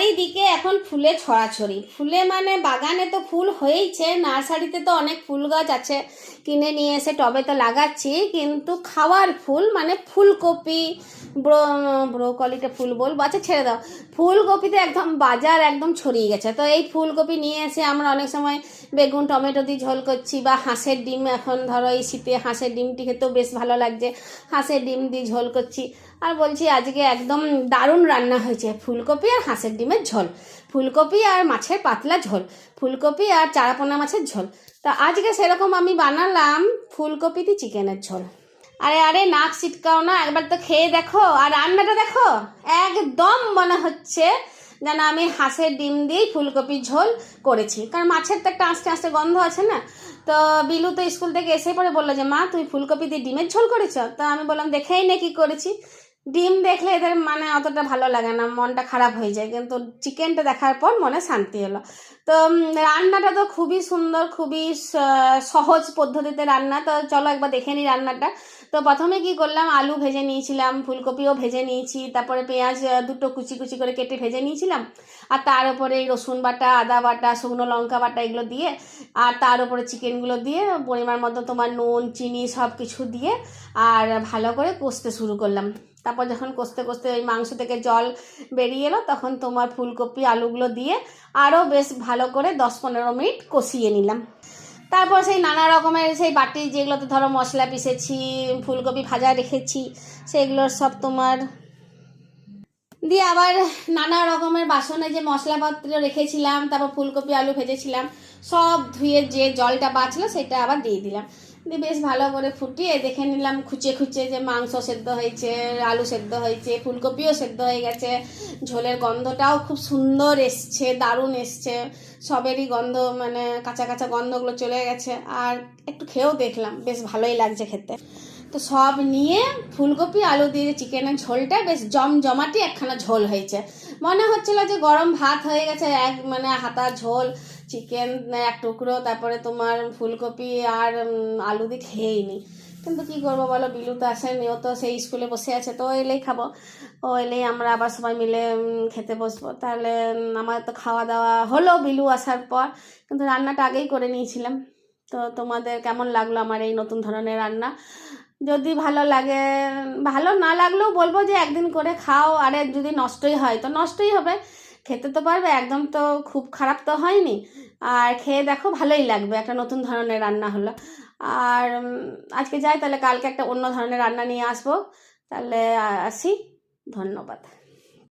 চারিদিকে এখন ফুলে ছড়াছড়ি। ফুলে মানে বাগানে তো ফুল হয়েইছে, নার্সারিতে তো অনেক ফুল গাছ আছে, কিনে নিয়ে এসে টবে তো লাগাচ্ছি, কিন্তু খাওয়ার ফুল মানে ফুলকপি, ব্রোকলিতে ফুল বলবো, আচ্ছা ছেড়ে দাও, ফুলকপিতে একদম বাজার একদম ছড়িয়ে গেছে। তো এই ফুলকপি নিয়ে এসে আমরা অনেক সময় বেগুন টমেটো দিয়ে ঝোল করছি, বা হাঁসের ডিম, এখন ধরো এই শীতে হাঁসের ডিমটি খেতেও বেশ ভালো লাগছে, হাঁসের ডিম দিয়ে ঝোল করছি। আর বলছি আজকে একদম দারুণ রান্না হয়েছে, ফুলকপি আর হাঁসের ডিমের ঝোল, ফুলকপি আর মাছের পাতলা ঝোল, ফুলকপি আর চারাপোনা মাছের ঝোল। তা আজকে সেরকম আমি বানালাম ফুলকপি দিয়ে চিকেনের ঝোল। আরে আরে নাক ছিটকাও না, একবার তো খেয়ে দেখো, আর রান্নাটা দেখো, একদম মনে হচ্ছে যেন আমি হাঁসের ডিম দিয়েই ফুলকপির ঝোল করেছি, কারণ মাছের তো একটা আস্তে আস্তে গন্ধ আছে না। তো বিলু তো স্কুল থেকে এসে পরে বললো যে মা তুমি ফুলকপি দিয়ে ডিমের ঝোল করেছো। তা আমি বললাম দেখেই নে কি করেছি। ডিম দেখলে এদের মানে অতটা ভালো লাগে না, মনটা খারাপ হয়ে যায়, কিন্তু চিকেনটা দেখার পর মনে শান্তি হলো। তো রান্নাটা তো খুবই সুন্দর, খুবই সহজ পদ্ধতিতে রান্না। তো চলো একবার দেখে নিই রান্নাটা। তো প্রথমে কি করলাম, আলু ভেজে নিয়েছিলাম, ফুলকপিও ভেজে নিয়েছি, তারপরে পেঁয়াজ দুটো কুচি কুচি করে কেটে ভেজে নিয়েছিলাম, আর তার উপরে রসুন বাটা, আদা বাটা, শুকনো লঙ্কা বাটা এগুলো দিয়ে, আর তার উপরে চিকেনগুলো দিয়ে পরিমাণ মতো তোমার নুন চিনি সব কিছু দিয়ে আর ভালো করে কষতে শুরু করলাম। তারপর যখন কষতে কষতে ওই মাংস থেকে জল বেরিয়ে এলো, তখন তোমার ফুলকপি আলুগুলো দিয়ে আরও বেশ ভালো করে 10-15 মিনিট কষিয়ে নিলাম। তারপর সেই নানা রকমের সেই বাটি যেগুলোতে ধরো মশলা পিষেছি, ফুলকপি ভাজা রেখেছি, সেগুলোর সব তোমার দিয়ে আবার নানা রকমের বাসনে যে মশলাপত্র রেখেছিলাম, তারপর ফুলকপি আলু ভেজেছিলাম, সব ধুয়ে যে জলটা বাঁচলো সেটা আবার দিয়ে দিলাম, দিয়ে বেশ ভালো করে ফুটিয়ে দেখে নিলাম খুঁচে খুঁচে যে মাংস সেদ্ধ হয়েছে, আলু সেদ্ধ হয়েছে, ফুলকপিও সেদ্ধ হয়ে গেছে, ঝোলের গন্ধটাও খুব সুন্দর এসছে, দারুণ এসছে, সবেরই গন্ধ মানে কাঁচা কাঁচা গন্ধগুলো চলে গেছে, আর একটু খেয়েও দেখলাম বেশ ভালোই লাগছে খেতে। তো সব নিয়ে ফুলকপি আলু দিয়ে চিকেনের ঝোলটা বেশ জমজমাটি একখানা ঝোল হয়েছে, মনে হচ্ছিল যে গরম ভাত হয়ে গেছে, এক মানে হাতা ঝোল, চিকেন এক টুকরো, তারপরে তোমার ফুলকপি আর আলু দিয়ে খেয়েই নি। কিন্তু কি করবো বলো, বিলু তো আসেনি, ও তো সেই স্কুলে বসে আছে, তো এলেই খাবো, ও এলেই আমরা আবার সবাই মিলে খেতে বসবো। তাহলে আমার তো খাওয়া দাওয়া হলো বিলু আসার পর, কিন্তু রান্নাটা আগেই করে নিয়েছিলাম। তো তোমাদের কেমন লাগলো আমার এই নতুন ধরনের রান্না? যদি ভালো লাগে, ভালো না লাগলেও বলবো যে একদিন করে খাও, আরে যদি নষ্টই হয় তো নষ্টই হবে, খেতে তো পারবে, একদম তো খুব খারাপ তো হয়নি, আর খেয়ে দেখো ভালোই লাগবে, একটা নতুন ধরনের রান্না হলো। আর আজকে যাই, তাহলে কালকে একটা অন্য ধরনের রান্না নিয়ে আসবো, তাহলে আসি, ধন্যবাদ।